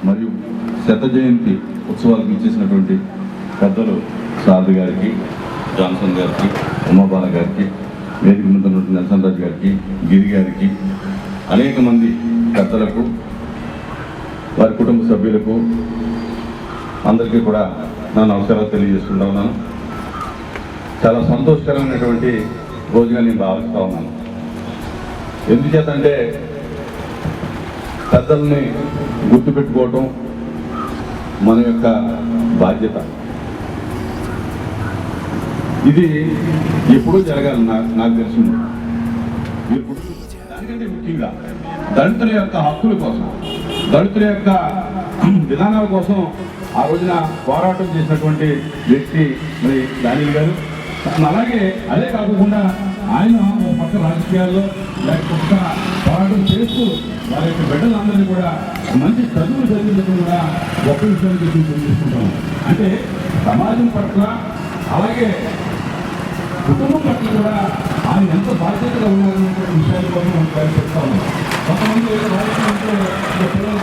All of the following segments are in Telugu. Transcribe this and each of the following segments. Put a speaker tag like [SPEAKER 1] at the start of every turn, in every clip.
[SPEAKER 1] మరియు శత జయంతి ఉత్సవాలకు ఇచ్చేసినటువంటి పెద్దలు సారథి గారికి, జాన్సన్ గారికి, ఉమాబాల గారికి, వేదిక మీద ఉన్నటువంటి నెల్సన్ రాజు గారికి, గిరి గారికి, అనేక మంది పెద్దలకు, వారి కుటుంబ సభ్యులకు అందరికీ కూడా నా నమస్కారాలు తెలియజేసుకుంటా ఉన్నాను. చాలా సంతోషకరమైనటువంటి రోజుగా నేను భావిస్తూ ఉన్నాను. ఎందుచేతంటే పెద్దల్ని గుర్తుపెట్టుకోవటం మన యొక్క బాధ్యత. ఇది ఎప్పుడూ జరగాలి. నాకు తెలిసింది ఇప్పుడు దానికంటే ముఖ్యంగా దళితుల యొక్క హక్కుల కోసం, దళితుల యొక్క విధానాల కోసం ఆ రోజున పోరాటం చేసినటువంటి వ్యక్తి మరి దానిల్ గారు. అలాగే అదే కాకుండా ఆయన ఒక పక్క రాజకీయాల్లో లేకపోతే పోరాటం చేస్తూ వారి యొక్క బిడ్డలందరినీ కూడా మంచి చదువులు చదివించడం కూడా గొప్ప విషయాన్ని చూసుకుంటాం. అంటే సమాజం పట్ల అలాగే కుటుంబం పట్ల కూడా ఆయన ఎంత బాధ్యతగా ఉన్నారనేటువంటి విషయాల కోసం మనం చెప్తా ఉన్నాం. కొంతమంది పిల్లలు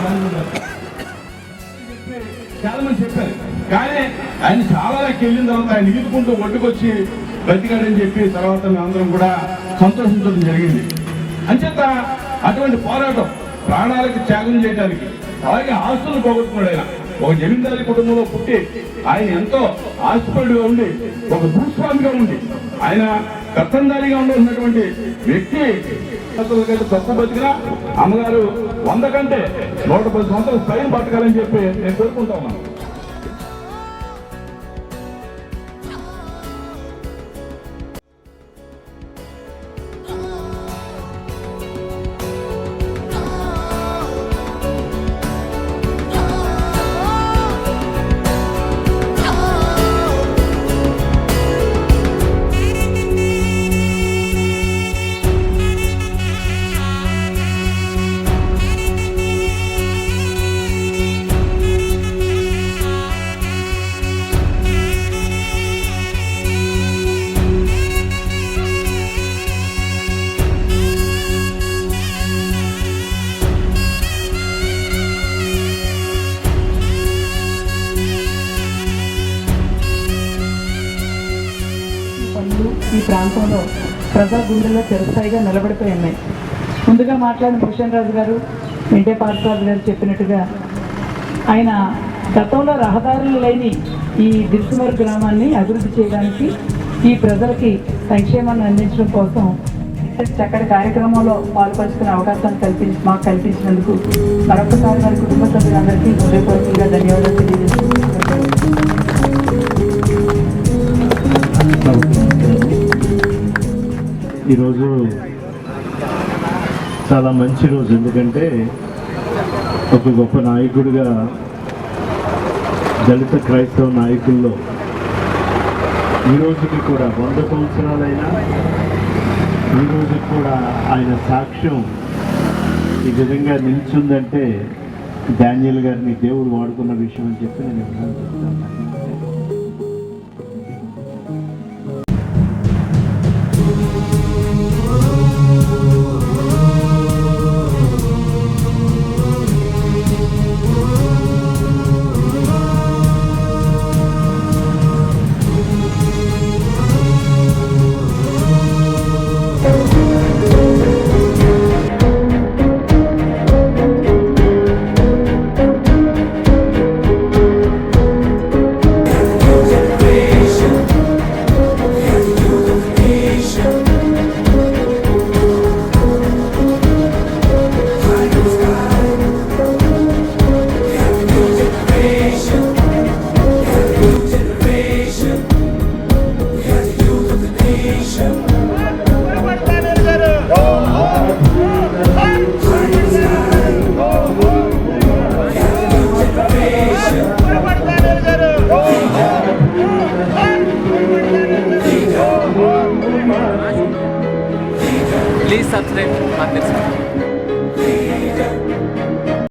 [SPEAKER 1] బాధ్యత చాలా మంది చెప్పారు, కానీ ఆయన చాలా వెళ్ళిన తర్వాత ఆయన ఈదుకుంటూ ఒడ్డుకొచ్చి బతికాడని చెప్పి తర్వాత మేమందరం కూడా సంతోషించడం జరిగింది. అంచేత అటువంటి పోరాటం ప్రాణాలకు త్యాగం చేయడానికి, అలాగే ఆస్తులు పోగొట్టుకున్నాడు. ఆయన ఒక జమీందారీ కుటుంబంలో పుట్టి ఆయన ఎంతో ఆస్తిపరుడుగా ఉండి ఒక భూస్వామిగా ఉండి ఆయన కర్తందారిగా ఉండవలసినటువంటి వ్యక్తి తప్పు బతికినా అమ్మగారు 100 కంటే 110 సంవత్సరాలు పైన బతకాలని చెప్పి నేను కోరుకుంటా ఉన్నాను.
[SPEAKER 2] ఈ ప్రాంతంలో ప్రజా గుండెల్లో చిరస్థాయిగా నిలబడిపోయి ఉన్నాయి. ముందుగా మాట్లాడిన భూషణ్ రాజు గారు, వెంటే పార్థరాజు గారు చెప్పినట్టుగా ఆయన గతంలో రహదారులు లేని ఈ దిల్సుమర్ గ్రామాన్ని అభివృద్ధి చేయడానికి, ఈ ప్రజలకి సంక్షేమాన్ని అందించడం కోసం చక్కటి కార్యక్రమంలో పాల్పంచుకునే అవకాశాన్ని మాకు కల్పించినందుకు మరొకసారి వారి కుటుంబ సభ్యులందరికీ హృదయపూర్వకంగా ధన్యవాదాలు తెలియజేస్తున్నాను.
[SPEAKER 3] ఈరోజు చాలా మంచి రోజు. ఎందుకంటే ఒక గొప్ప నాయకుడిగా దళిత క్రైస్తవ నాయకుల్లో ఈ రోజుకి కూడా 100 సంవత్సరాలైనా ఈ రోజుకి కూడా ఆయన సాక్ష్యం ఈ విధంగా నిల్చుందంటే డానియల్ గారిని దేవుడు వాడుకున్న విషయం అని చెప్పి నేను ఎప్పుడైనా చెప్తాను.
[SPEAKER 4] Please subscribe.